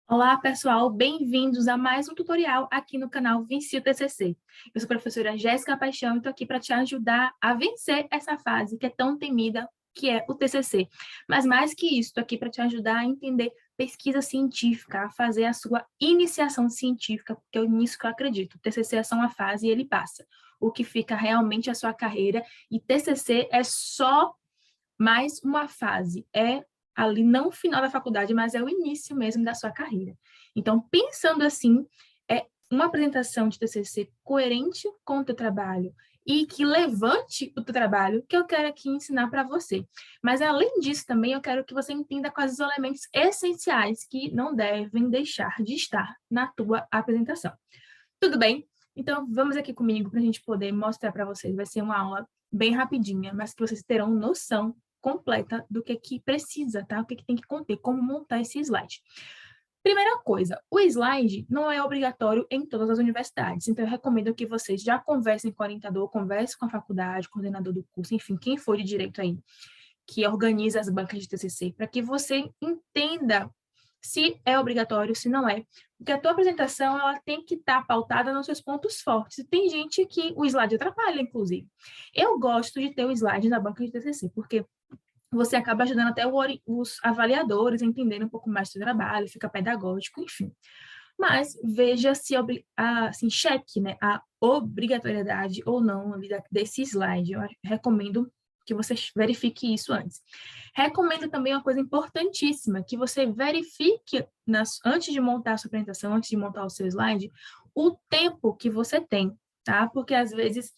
Olá, pessoal, bem-vindos a mais um tutorial aqui no canal Venci o TCC. Eu sou a professora Jéssica Paixão e estou aqui para te ajudar a vencer essa fase que é tão temida, que é o TCC. Mas mais que isso, estou aqui para te ajudar a entender pesquisa científica, a fazer a sua iniciação científica, porque é nisso que eu acredito. O TCC é só uma fase e ele passa. O que fica realmente é a sua carreira e TCC é só mais uma fase, é ali não o final da faculdade, mas é o início mesmo da sua carreira. Então, pensando assim, é uma apresentação de TCC coerente com o teu trabalho e que levante o teu trabalho que eu quero aqui ensinar para você. Mas, além disso, também eu quero que você entenda quais os elementos essenciais que não devem deixar de estar na tua apresentação. Tudo bem? Então, vamos aqui comigo para a gente poder mostrar para vocês. Vai ser uma aula bem rapidinha, mas que vocês terão noção completa do que precisa, tá? O que tem que conter, como montar esse slide. Primeira coisa, o slide não é obrigatório em todas as universidades, então eu recomendo que vocês já conversem com o orientador, conversem com a faculdade, coordenador do curso, enfim, quem for de direito aí, que organiza as bancas de TCC, para que você entenda se é obrigatório, se não é. Porque a tua apresentação ela tem que estar pautada nos seus pontos fortes. E tem gente que o slide atrapalha, inclusive. Eu gosto de ter o slide na banca de TCC, porque você acaba ajudando até os avaliadores a entenderem um pouco mais do seu trabalho, fica pedagógico, enfim. Mas veja se, assim, cheque, né, a obrigatoriedade ou não desse slide. Eu recomendo que você verifique isso antes. Recomendo também uma coisa importantíssima, que você verifique, antes de montar a sua apresentação, antes de montar o seu slide, o tempo que você tem, tá? Porque às vezes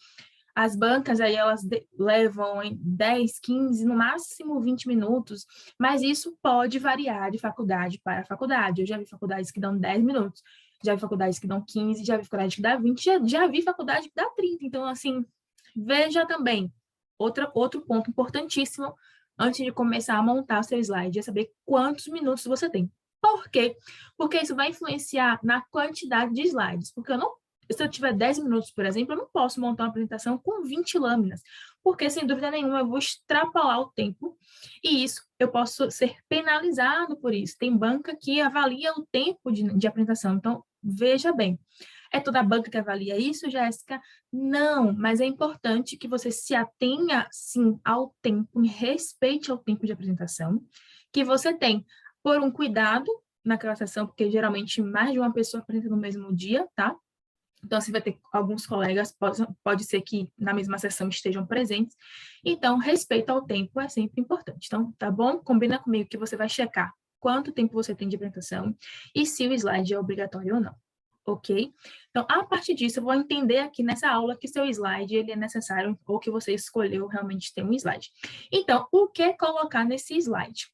as bancas aí elas levam em 10, 15, no máximo 20 minutos, mas isso pode variar de faculdade para faculdade. Eu já vi faculdades que dão 10 minutos, já vi faculdades que dão 15, já vi faculdade que dá 20, já vi faculdade que dá 30. Então, assim, veja também. Outro ponto importantíssimo antes de começar a montar o seu slide é saber quantos minutos você tem. Por quê? Porque isso vai influenciar na quantidade de slides. Porque se eu tiver 10 minutos, por exemplo, eu não posso montar uma apresentação com 20 lâminas, porque, sem dúvida nenhuma, eu vou extrapolar o tempo, e isso, eu posso ser penalizado por isso. Tem banca que avalia o tempo de apresentação, então, veja bem. É toda a banca que avalia isso, Jéssica? Não, mas é importante que você se atenha, sim, ao tempo, respeite ao tempo de apresentação que você tem, por um cuidado naquela sessão, porque geralmente mais de uma pessoa apresenta no mesmo dia, tá? Então, você vai ter alguns colegas, pode ser que na mesma sessão estejam presentes. Então, respeito ao tempo é sempre importante. Então, tá bom? Combina comigo que você vai checar quanto tempo você tem de apresentação e se o slide é obrigatório ou não. Ok? Então, a partir disso, eu vou entender aqui nessa aula que seu slide ele é necessário ou que você escolheu realmente ter um slide. Então, o que colocar nesse slide?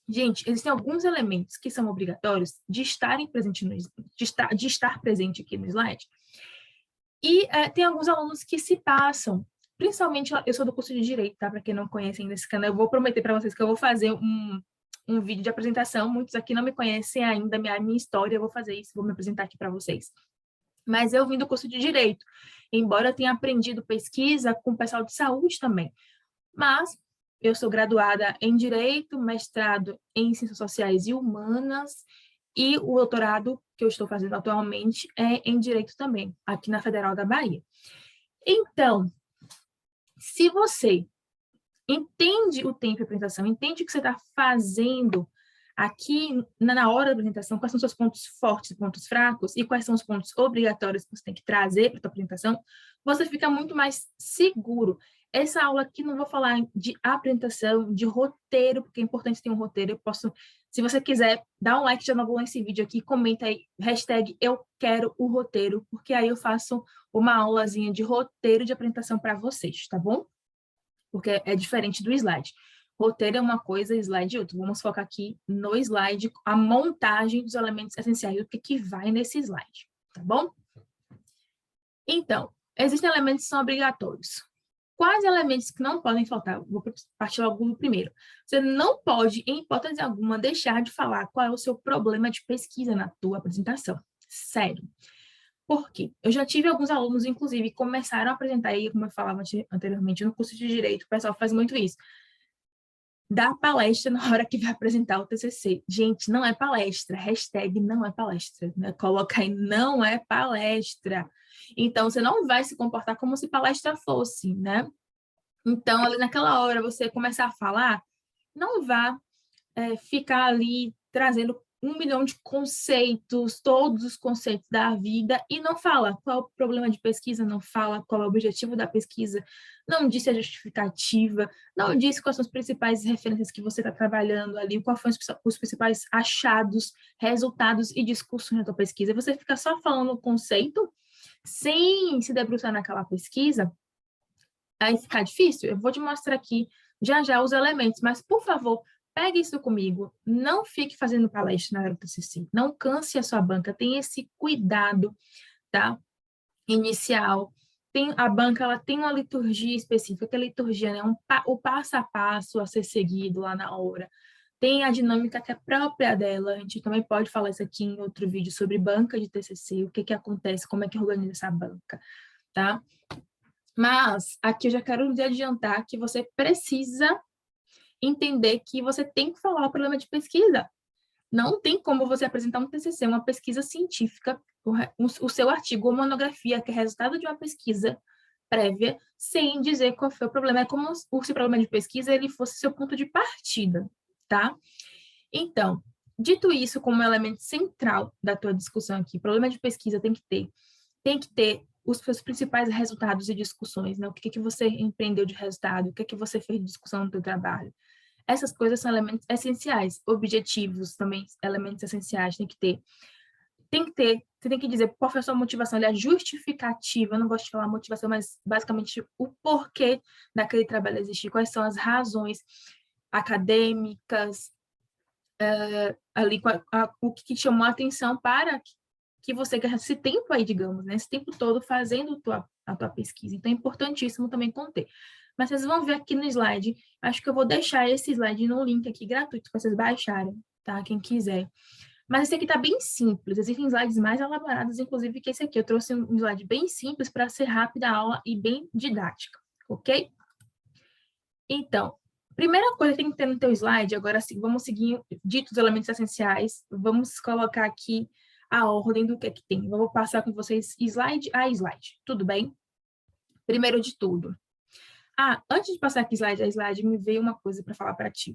Gente, existem alguns elementos que são obrigatórios de estarem presentes de estar presente aqui no slide. E tem alguns alunos que se passam, principalmente, eu sou do curso de Direito, tá? Para quem não conhece ainda esse canal, eu vou prometer para vocês que eu vou fazer um vídeo de apresentação. Muitos aqui não me conhecem ainda, minha história, eu vou fazer isso, vou me apresentar aqui para vocês. Mas eu vim do curso de Direito, embora eu tenha aprendido pesquisa com o pessoal de saúde também. Mas eu sou graduada em Direito, mestrado em Ciências Sociais e Humanas, e o doutorado que eu estou fazendo atualmente é em Direito também, aqui na Federal da Bahia. Então, se você entende o tempo de apresentação, entende o que você está fazendo aqui na hora da apresentação, quais são os seus pontos fortes e pontos fracos, e quais são os pontos obrigatórios que você tem que trazer para a sua apresentação, você fica muito mais seguro. Essa aula aqui não vou falar de apresentação, de roteiro, porque é importante ter um roteiro. Eu posso, se você quiser, dar um like já no esse vídeo aqui, comenta aí, hashtag eu quero o roteiro, porque aí eu faço uma aulazinha de roteiro de apresentação para vocês, tá bom? Porque é diferente do slide. Roteiro é uma coisa, slide é outra. Vamos focar aqui no slide, a montagem dos elementos essenciais, o que vai nesse slide, tá bom? Então, existem elementos que são obrigatórios. Quais elementos que não podem faltar? Vou partir logo do primeiro. Você não pode, em hipótese alguma, deixar de falar qual é o seu problema de pesquisa na tua apresentação. Sério. Por quê? Eu já tive alguns alunos, inclusive, que começaram a apresentar aí, como eu falava anteriormente, no curso de Direito, o pessoal faz muito isso. dar palestra na hora que vai apresentar o TCC. Gente, não é palestra, hashtag não é palestra, né? Coloca aí, não é palestra. Então, você não vai se comportar como se palestra fosse, né? Então, ali naquela hora, você começar a falar, não vá ficar ali trazendo 1 milhão de conceitos, todos os conceitos da vida, e não fala qual é o problema de pesquisa, não fala qual é o objetivo da pesquisa, não disse a justificativa, não disse quais são as principais referências que você está trabalhando ali, quais foram os principais achados, resultados e discussões da tua pesquisa. Você fica só falando o conceito, sem se debruçar naquela pesquisa, aí fica difícil. Eu vou te mostrar aqui já já os elementos, mas, por favor, pegue isso comigo. Não fique fazendo palestra na hora do TCC. Não canse a sua banca. Tenha esse cuidado, tá? Inicial. A banca, ela tem uma liturgia específica, que a liturgia, né? O passo a passo a ser seguido lá na hora. Tem a dinâmica que é própria dela. A gente também pode falar isso aqui em outro vídeo sobre banca de TCC, o que que acontece, como é que organiza essa banca, tá? Mas aqui eu já quero lhe adiantar que você precisa entender que você tem que falar o problema de pesquisa. Não tem como você apresentar um TCC, uma pesquisa científica, o seu artigo ou monografia, que é resultado de uma pesquisa prévia, sem dizer qual foi o problema. É como se o problema de pesquisa ele fosse seu ponto de partida, tá? Então, dito isso como elemento central da tua discussão aqui, problema de pesquisa tem que ter os seus principais resultados e discussões, né? O que você empreendeu de resultado, o que você fez de discussão no teu trabalho. Essas coisas são elementos essenciais, objetivos também, elementos essenciais, tem que ter. Você tem que dizer qual foi a sua motivação, aliás, justificativa, eu não gosto de falar motivação, mas basicamente o porquê daquele trabalho existir, quais são as razões acadêmicas, ali, o que te chamou a atenção para que você ganhe esse tempo aí, digamos, né? Esse tempo todo fazendo a tua pesquisa. Então, é importantíssimo também conter. Mas vocês vão ver aqui no slide, acho que eu vou deixar esse slide no link aqui gratuito para vocês baixarem, tá? Quem quiser. Mas esse aqui tá bem simples, existem slides mais elaborados, inclusive que esse aqui. Eu trouxe um slide bem simples para ser rápida a aula e bem didática, ok? Então, primeira coisa que tem que ter no teu slide, agora sim, vamos seguir ditos elementos essenciais, vamos colocar aqui a ordem do que é que tem. Eu vou passar com vocês slide a slide, tudo bem? Primeiro de tudo. Antes de passar aqui slide a slide, me veio uma coisa para falar para ti.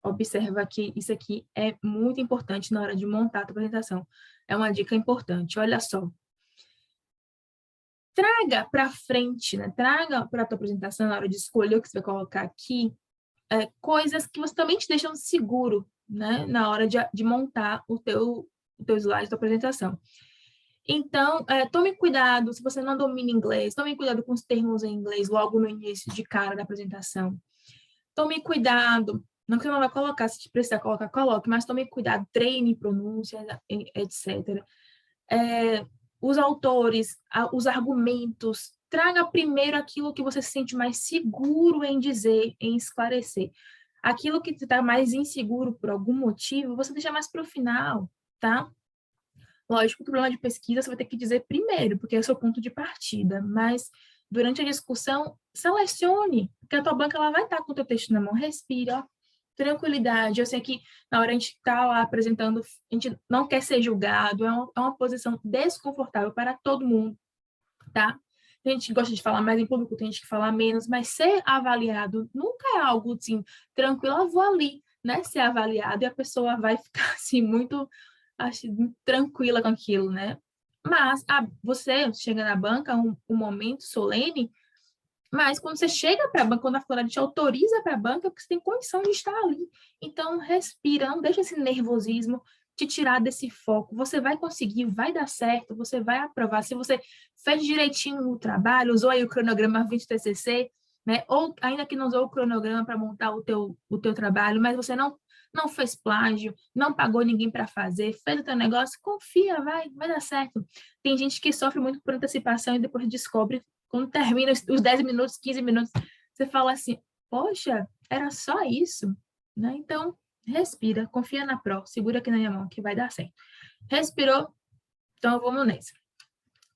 Observa que isso aqui é muito importante na hora de montar a tua apresentação. É uma dica importante, olha só. Traga para frente, né? Traga para a tua apresentação, na hora de escolher o que você vai colocar aqui, coisas que você também te deixam seguro, né? Na hora de montar o teu slide da apresentação. Então, tome cuidado, se você não domina inglês, tome cuidado com os termos em inglês logo no início de cara da apresentação. Tome cuidado, não que você não vai colocar, se precisar colocar, coloque, mas tome cuidado, treine pronúncia, etc. Os autores, os argumentos, traga primeiro aquilo que você se sente mais seguro em dizer, em esclarecer. Aquilo que você está mais inseguro por algum motivo, você deixa mais para o final, tá? Lógico que o problema de pesquisa você vai ter que dizer primeiro, porque é o seu ponto de partida, mas durante a discussão, selecione, porque a tua banca ela vai estar com o teu texto na mão, respira, ó, tranquilidade. Eu sei que na hora a gente está lá apresentando, a gente não quer ser julgado, é uma posição desconfortável para todo mundo, tá? Tem gente que gosta de falar mais em público, tem gente que fala menos, mas ser avaliado nunca é algo assim, tranquilo, eu vou ali, né, ser avaliado e a pessoa vai ficar assim, muito tranquila com aquilo, né? Mas você chega na banca, um momento solene, mas quando você chega para a banca, quando a faculdade te autoriza para a banca, porque você tem condição de estar ali. Então, respira, não deixa esse nervosismo te tirar desse foco. Você vai conseguir, vai dar certo, você vai aprovar. Se você fez direitinho o trabalho, usou aí o cronograma 20 TCC, né? Ou ainda que não usou o cronograma para montar o teu trabalho, mas você não fez plágio, não pagou ninguém para fazer, fez o teu negócio, confia, vai dar certo. Tem gente que sofre muito por antecipação e depois descobre, quando termina os 10 minutos, 15 minutos, você fala assim, poxa, era só isso, né? Então, respira, confia na Pro, segura aqui na minha mão que vai dar certo. Respirou? Então, vamos nessa.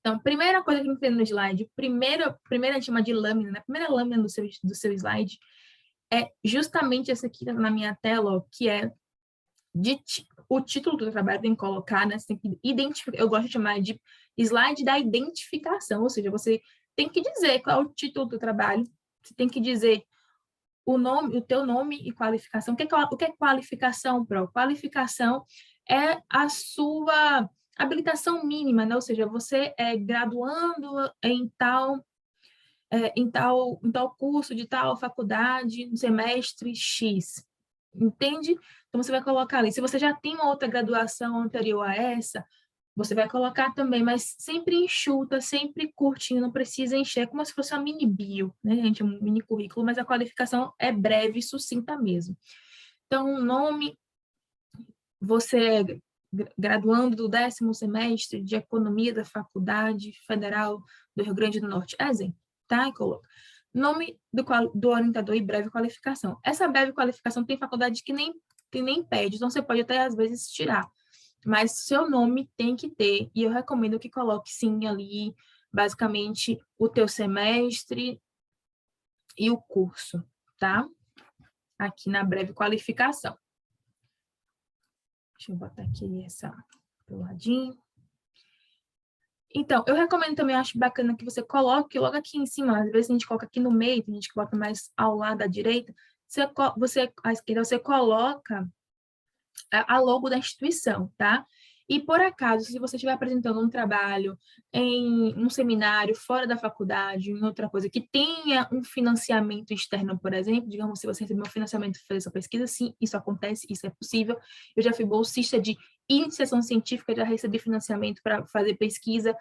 Então, primeira coisa que a gente tem no slide, primeira a gente chama de lâmina, né? A primeira lâmina do seu slide é justamente essa aqui na minha tela, ó, que é o título do trabalho tem que colocar, né? Você tem que identificar, eu gosto de chamar de slide da identificação, ou seja, você tem que dizer qual é o título do trabalho, você tem que dizer o nome, o teu nome e qualificação. O que é qualificação, Pro? Qualificação é a sua habilitação mínima, né? Ou seja, você é graduando em tal curso de tal faculdade, no semestre X. Entende? Então, você vai colocar ali. Se você já tem uma outra graduação anterior a essa, você vai colocar também, mas sempre enxuta, sempre curtinho, não precisa encher, é como se fosse uma mini bio, né, gente? Um mini currículo, mas a qualificação é breve e sucinta mesmo. Então, nome, você é graduando do 10º semestre de Economia da Faculdade Federal do Rio Grande do Norte, exemplo, tá? E coloca. Nome do orientador e breve qualificação. Essa breve qualificação tem faculdade que nem pede, então você pode até, às vezes, tirar. Mas seu nome tem que ter, e eu recomendo que coloque, sim, ali, basicamente, o teu semestre e o curso, tá? Aqui na breve qualificação. Deixa eu botar aqui essa do ladinho. Então, eu recomendo também, eu acho bacana que você coloque logo aqui em cima, às vezes a gente coloca aqui no meio, tem gente que bota mais ao lado da direita, à esquerda, você coloca a logo da instituição, tá? E, por acaso, se você estiver apresentando um trabalho em um seminário fora da faculdade, em outra coisa, que tenha um financiamento externo, por exemplo, digamos, se você receber um financiamento para fazer sua pesquisa, sim, isso acontece, isso é possível. Eu já fui bolsista de iniciação científica, já recebi financiamento para fazer pesquisa,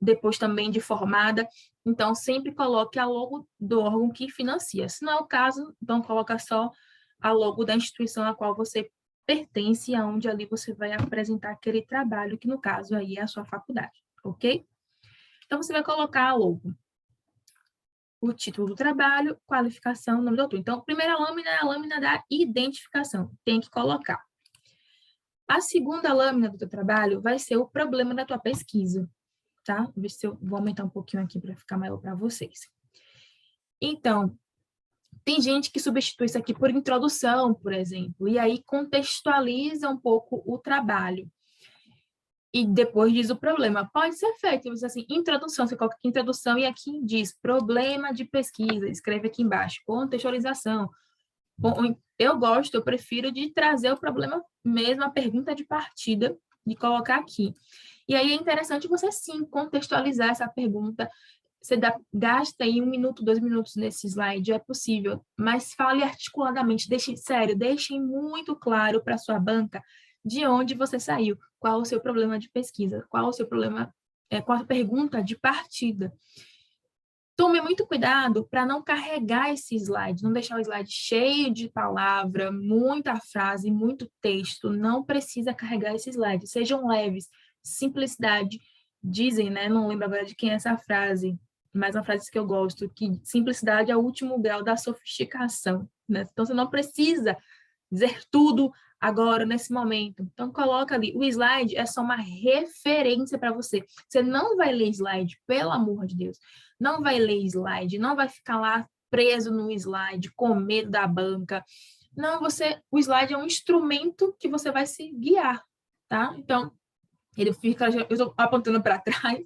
depois também de formada. Então, sempre coloque a logo do órgão que financia. Se não é o caso, então coloca só a logo da instituição a qual você pertence, aonde ali você vai apresentar aquele trabalho, que no caso aí é a sua faculdade, ok? Então, você vai colocar logo o título do trabalho, qualificação, nome do autor. Então, a primeira lâmina é a lâmina da identificação, tem que colocar. A segunda lâmina do teu trabalho vai ser o problema da tua pesquisa, tá? Vou ver se eu vou aumentar um pouquinho aqui para ficar maior para vocês. Então, tem gente que substitui isso aqui por introdução, por exemplo, e aí contextualiza um pouco o trabalho. E depois diz o problema. Pode ser feito, você assim, introdução, você coloca aqui introdução e aqui diz problema de pesquisa, escreve aqui embaixo, contextualização. Bom, eu prefiro de trazer o problema mesmo, a pergunta de partida, de colocar aqui. E aí é interessante você, sim, contextualizar essa pergunta. Você gasta aí 1 minuto, 2 minutos nesse slide, é possível, mas fale articuladamente, deixem muito claro para a sua banca de onde você saiu, qual o seu problema de pesquisa, qual o seu problema, qual a pergunta de partida. Tome muito cuidado para não carregar esse slide, não deixar o slide cheio de palavra, muita frase, muito texto, não precisa carregar esse slide, sejam leves, simplicidade, dizem, né, não lembro agora de quem é essa frase, mas uma frase que eu gosto, que simplicidade é o último grau da sofisticação, né? Então você não precisa dizer tudo agora, nesse momento. Então, coloca ali. O slide é só uma referência para você. Você não vai ler slide, pelo amor de Deus. Não vai ler slide, não vai ficar lá preso no slide, com medo da banca. Não, o slide é um instrumento que você vai se guiar, tá? Então, eu estou apontando para trás,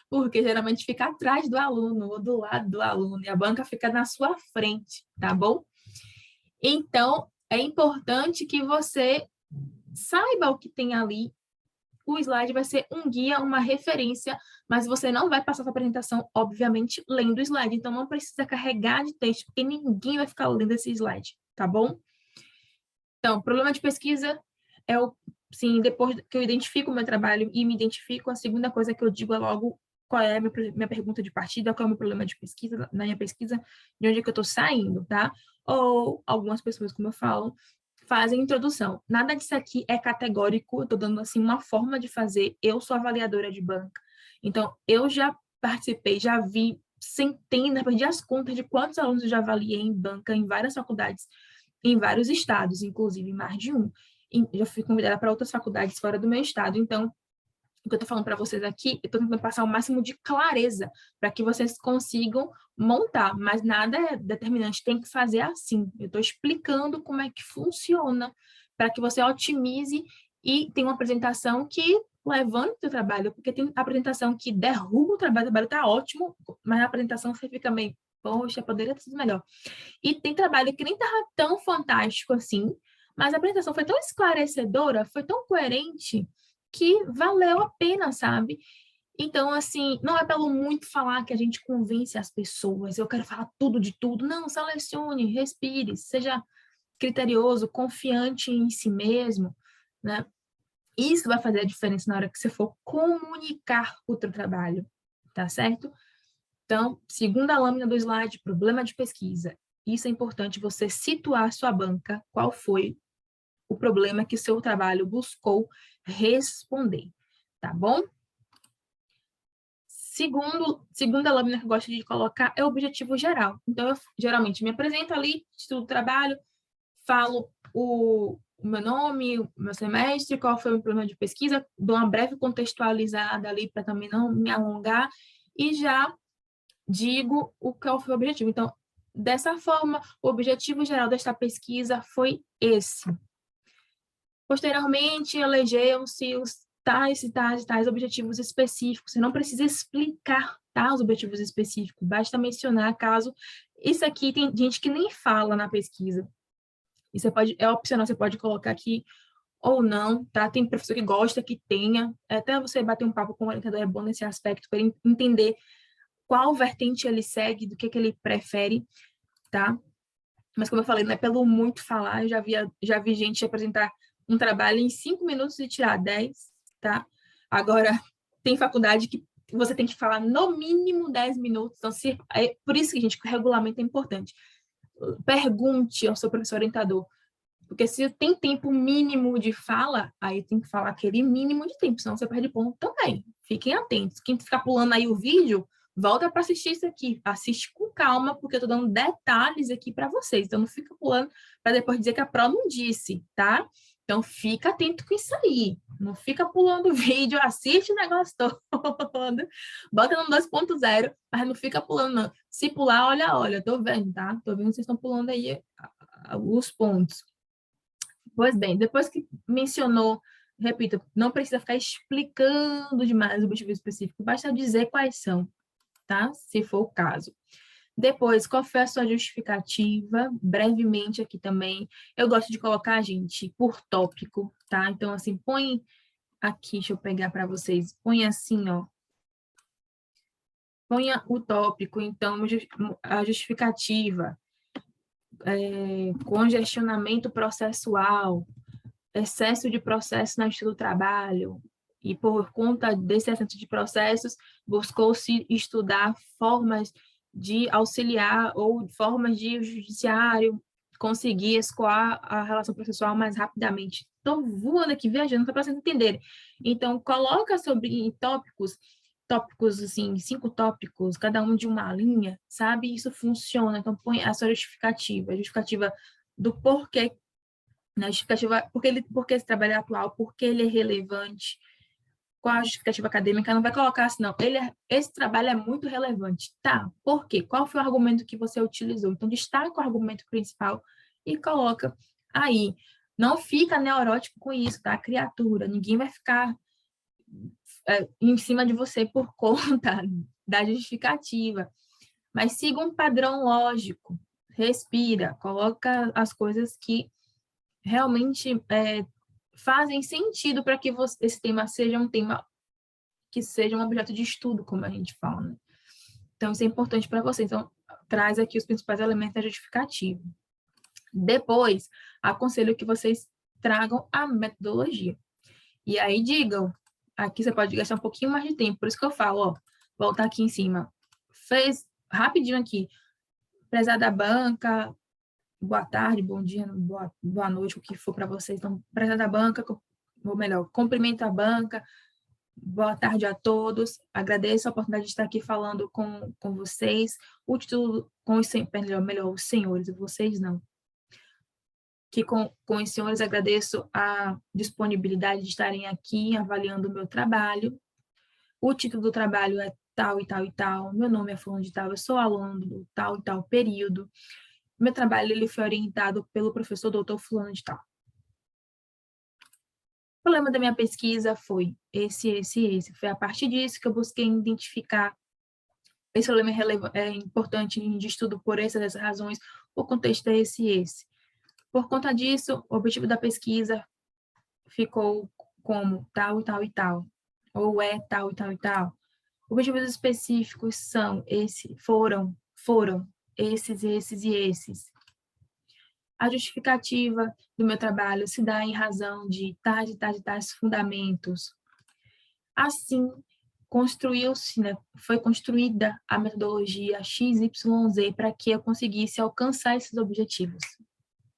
porque geralmente fica atrás do aluno, ou do lado do aluno, e a banca fica na sua frente, tá bom? Então, é importante que você saiba o que tem ali. O slide vai ser um guia, uma referência, mas você não vai passar sua apresentação, obviamente, lendo o slide. Então, não precisa carregar de texto, porque ninguém vai ficar lendo esse slide, tá bom? Então, problema de pesquisa é sim, depois que eu identifico o meu trabalho e me identifico, a segunda coisa que eu digo é logo qual é a minha pergunta de partida, qual é o meu problema de pesquisa, na minha pesquisa, de onde é que eu estou saindo, tá? Ou algumas pessoas, como eu falo, fazem introdução. Nada disso aqui é categórico, eu estou dando assim uma forma de fazer. Eu sou avaliadora de banca, então eu já participei, já vi centenas, perdi as contas de quantos alunos eu já avaliei em banca, em várias faculdades, em vários estados, inclusive mais de um. E já fui convidada para outras faculdades fora do meu estado, então o que eu estou falando para vocês aqui, eu estou tentando passar o máximo de clareza para que vocês consigam montar, mas nada é determinante, tem que fazer assim. Eu estou explicando como é que funciona para que você otimize e tenha uma apresentação que levante o seu trabalho, porque tem apresentação que derruba o trabalho está ótimo, mas na apresentação você fica meio, poxa, poderia ter sido melhor. E tem trabalho que nem estava tão fantástico assim, mas a apresentação foi tão esclarecedora, foi tão coerente, que valeu a pena, sabe? Então, assim, não é pelo muito falar que a gente convence as pessoas, eu quero falar tudo de tudo. Não, selecione, respire, seja criterioso, confiante em si mesmo, né? Isso vai fazer a diferença na hora que você for comunicar o teu trabalho, tá certo? Então, segunda lâmina do slide, problema de pesquisa. Isso é importante você situar a sua banca, qual foi o problema que o seu trabalho buscou responder, tá bom? Segunda lâmina que eu gosto de colocar é o objetivo geral. Então, eu geralmente me apresento ali, estudo o trabalho, falo o meu nome, o meu semestre, qual foi o problema de pesquisa, dou uma breve contextualizada ali para também não me alongar e já digo qual foi o objetivo. Então, dessa forma, o objetivo geral desta pesquisa foi esse. Posteriormente, elegeu-se os tais e tais e tais objetivos específicos. Você não precisa explicar, tá, os objetivos específicos, basta mencionar caso... Isso aqui tem gente que nem fala na pesquisa. E você pode, é opcional, você pode colocar aqui ou não, tá? Tem professor que gosta que tenha, até você bater um papo com o orientador é bom nesse aspecto, para ele entender qual vertente ele segue, do que ele prefere, tá? Mas como eu falei, não é pelo muito falar, eu já vi gente apresentar um trabalho em 5 minutos e tirar 10, tá? Agora, tem faculdade que você tem que falar no mínimo 10 minutos, então, é por isso que, gente, o regulamento é importante. Pergunte ao seu professor orientador, porque se tem tempo mínimo de fala, aí tem que falar aquele mínimo de tempo, senão você perde ponto também. Fiquem atentos. Quem ficar pulando aí o vídeo, volta para assistir isso aqui. Assiste com calma, porque eu estou dando detalhes aqui para vocês. Então, não fica pulando para depois dizer que a prova não disse, tá? Então, fica atento com isso aí. Não fica pulando o vídeo, assiste o negócio todo. Bota no 2.0, mas não fica pulando, não. Se pular, olha, tô vendo, tá? Tô vendo que vocês estão pulando aí os pontos. Pois bem, depois que mencionou, repito, não precisa ficar explicando demais o objetivo específico, basta dizer quais são, tá? Se for o caso. Depois, qual foi a sua justificativa? Brevemente aqui também. Eu gosto de colocar, gente, por tópico, tá? Então, assim, põe aqui, deixa eu pegar para vocês. Põe assim, ó. Ponha o tópico, então, a justificativa, congestionamento processual, excesso de processo na justiça do trabalho, e por conta desse excesso de processos, buscou-se estudar formas de auxiliar ou formas de o judiciário conseguir escoar a relação processual mais rapidamente. Estou voando aqui, viajando, para vocês entenderem. Então, coloca sobre tópicos, assim, 5 tópicos, cada um de uma linha, sabe? Isso funciona. Então, põe a sua justificativa, a justificativa do porquê, na justificativa, porque esse trabalho é atual, porque ele é relevante, qual a justificativa acadêmica, não vai colocar assim, não, esse trabalho é muito relevante. Tá, por quê? Qual foi o argumento que você utilizou? Então, destaca o argumento principal e coloca aí. Não fica neurótico com isso, tá, criatura? Ninguém vai ficar em cima de você por conta da justificativa. Mas siga um padrão lógico, respira, coloca as coisas que realmente fazem sentido para que esse tema seja um tema que seja um objeto de estudo, como a gente fala, né? Então, isso é importante para você. Então, traz aqui os principais elementos da justificativa. Depois, aconselho que vocês tragam a metodologia. E aí, digam, aqui você pode gastar um pouquinho mais de tempo, por isso que eu falo, ó, voltar aqui em cima. Fez rapidinho aqui, prezada banca, boa tarde, bom dia, boa noite, o que for para vocês. Então, prezada banca, ou melhor, cumprimento a banca, boa tarde a todos, agradeço a oportunidade de estar aqui falando com vocês, o título com os, melhor, os senhores, vocês não. que com os senhores agradeço a disponibilidade de estarem aqui avaliando o meu trabalho. O título do trabalho é tal e tal e tal, meu nome é fulano de tal, eu sou aluno do tal e tal período. Meu trabalho ele foi orientado pelo professor doutor fulano de tal. O problema da minha pesquisa foi esse. Foi a partir disso que eu busquei identificar esse problema é importante de estudo por essas razões, o contexto é esse. Por conta disso, o objetivo da pesquisa ficou como tal e tal e tal, ou é tal e tal e tal. Objetivos específicos foram esses e esses. A justificativa do meu trabalho se dá em razão de tais fundamentos. Assim, construiu-se, né, foi construída a metodologia XYZ para que eu conseguisse alcançar esses objetivos.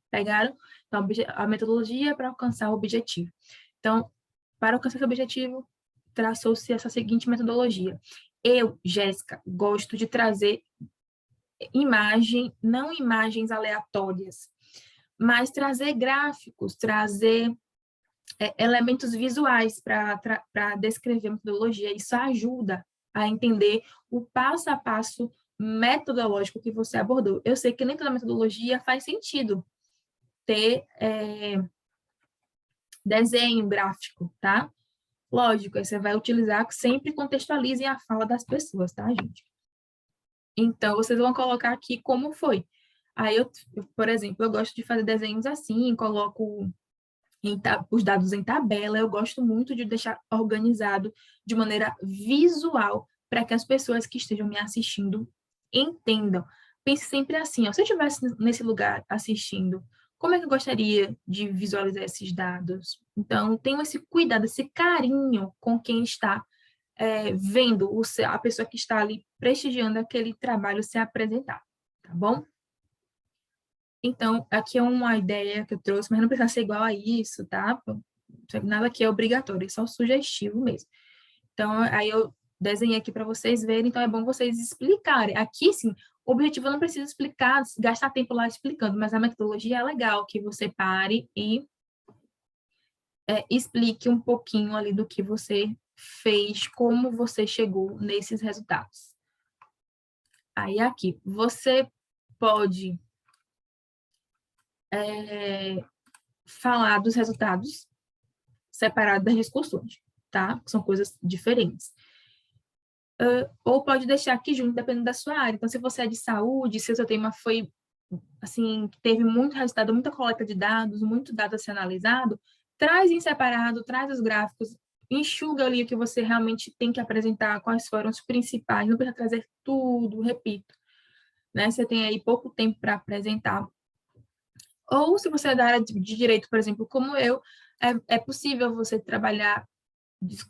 Pegaram? Então, a metodologia para alcançar o objetivo. Então, para alcançar esse objetivo, traçou-se essa seguinte metodologia. Eu, Jéssica, gosto de trazer não imagens aleatórias, mas trazer gráficos, trazer elementos visuais para descrever a metodologia. Isso ajuda a entender o passo a passo metodológico que você abordou. Eu sei que nem toda metodologia faz sentido ter desenho gráfico, tá? Lógico, aí você vai utilizar, sempre contextualizem a fala das pessoas, tá, gente? Então, vocês vão colocar aqui como foi. Aí, por exemplo, eu gosto de fazer desenhos assim, coloco os dados em tabela, eu gosto muito de deixar organizado de maneira visual para que as pessoas que estejam me assistindo entendam. Pense sempre assim, ó, se eu estivesse nesse lugar assistindo, como é que eu gostaria de visualizar esses dados? Então, tenho esse cuidado, esse carinho com quem está vendo a pessoa que está ali prestigiando aquele trabalho ser apresentado, tá bom? Então, aqui é uma ideia que eu trouxe, mas não precisa ser igual a isso, tá? Nada aqui é obrigatório, é só sugestivo mesmo. Então, aí eu desenhei aqui para vocês verem, então é bom vocês explicarem. Aqui, sim, o objetivo eu não precisa explicar, gastar tempo lá explicando, mas a metodologia é legal, que você pare e explique um pouquinho ali do que você fez, como você chegou nesses resultados. Aí, aqui, você pode falar dos resultados separados das discussões, tá? São coisas diferentes. Ou pode deixar aqui junto, dependendo da sua área. Então, se você é de saúde, se o seu tema foi, assim, teve muito resultado, muita coleta de dados, muito dado a ser analisado, traz em separado, traz os gráficos, enxuga ali o que você realmente tem que apresentar, quais foram os principais, não precisa trazer tudo, repito, né? Você tem aí pouco tempo para apresentar. Ou se você é da área de direito, por exemplo, como eu, é possível você trabalhar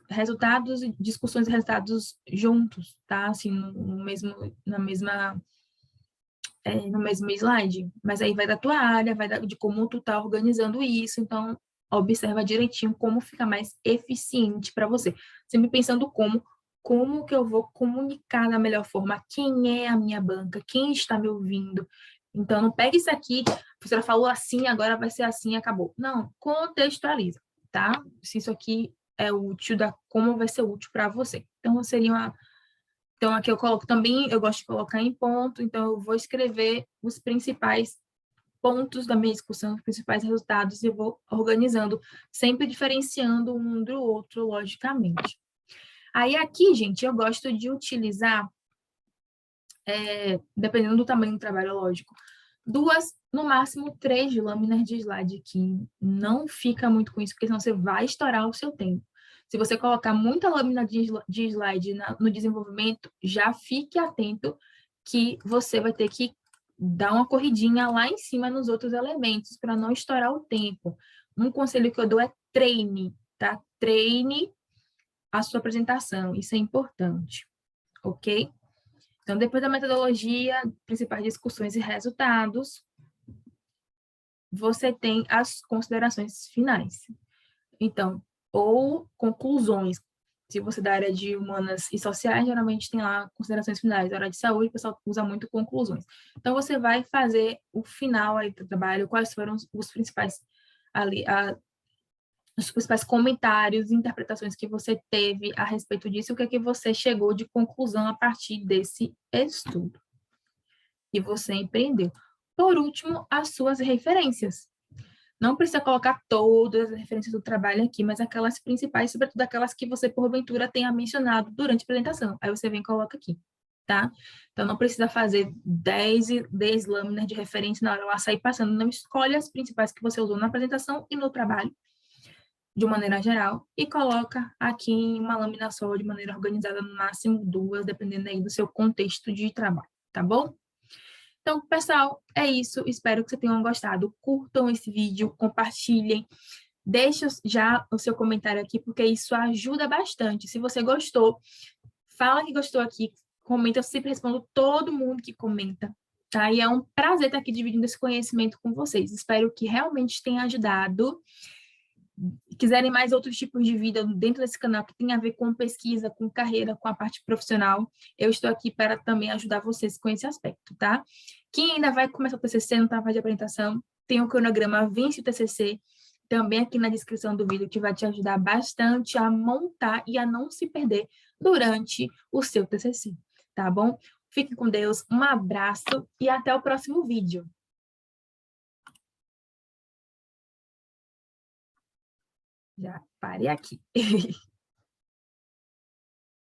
resultados e discussões e resultados juntos, tá? Assim, no mesmo slide. Mas aí vai da tua área, de como tu tá organizando isso, então observa direitinho como fica mais eficiente para você. Sempre pensando como que eu vou comunicar da melhor forma, quem é a minha banca, quem está me ouvindo. Então, não pega isso aqui, a professora falou assim, agora vai ser assim, acabou. Não, contextualiza, tá? Se isso aqui é útil, como vai ser útil para você. Então, seria uma... Então, aqui eu coloco também, eu gosto de colocar em ponto, então eu vou escrever os principais pontos da minha discussão, os principais resultados, e eu vou organizando, sempre diferenciando um do outro, logicamente. Aí, aqui, gente, eu gosto de utilizar, dependendo do tamanho do trabalho, lógico, 2, no máximo 3 lâminas de slide aqui. Não fica muito com isso, porque senão você vai estourar o seu tempo. Se você colocar muita lâmina de slide no desenvolvimento, já fique atento que você vai ter que dar uma corridinha lá em cima nos outros elementos para não estourar o tempo. Um conselho que eu dou é treine, tá? Treine a sua apresentação, isso é importante, ok? Então, depois da metodologia, principais discussões e resultados, você tem as considerações finais. Então, ou conclusões. Se você é da área de humanas e sociais, geralmente tem lá considerações finais. Da área de saúde, o pessoal usa muito conclusões. Então, você vai fazer o final aí do trabalho, quais foram os principais ali, os principais comentários, interpretações que você teve a respeito disso, o que é que você chegou de conclusão a partir desse estudo que você empreendeu. Por último, as suas referências. Não precisa colocar todas as referências do trabalho aqui, mas aquelas principais, sobretudo aquelas que você, porventura, tenha mencionado durante a apresentação. Aí você vem e coloca aqui, tá? Então, não precisa fazer 10 lâminas de referência na hora lá sair passando. Não, escolhe as principais que você usou na apresentação e no trabalho, de maneira geral, e coloca aqui em uma lâmina só, de maneira organizada, no máximo 2, dependendo aí do seu contexto de trabalho, tá bom? Então, pessoal, é isso. Espero que vocês tenham gostado. Curtam esse vídeo, compartilhem. Deixe já o seu comentário aqui, porque isso ajuda bastante. Se você gostou, fala que gostou aqui, comenta. Eu sempre respondo todo mundo que comenta, tá? E é um prazer estar aqui dividindo esse conhecimento com vocês. Espero que realmente tenha ajudado. Quiserem mais outros tipos de vida dentro desse canal que tem a ver com pesquisa, com carreira, com a parte profissional, eu estou aqui para também ajudar vocês com esse aspecto, tá? Quem ainda vai começar o TCC no trabalho de apresentação, tem o cronograma Vence o TCC, também aqui na descrição do vídeo, que vai te ajudar bastante a montar e a não se perder durante o seu TCC, tá bom? Fique com Deus, um abraço e até o próximo vídeo. Já parei aqui.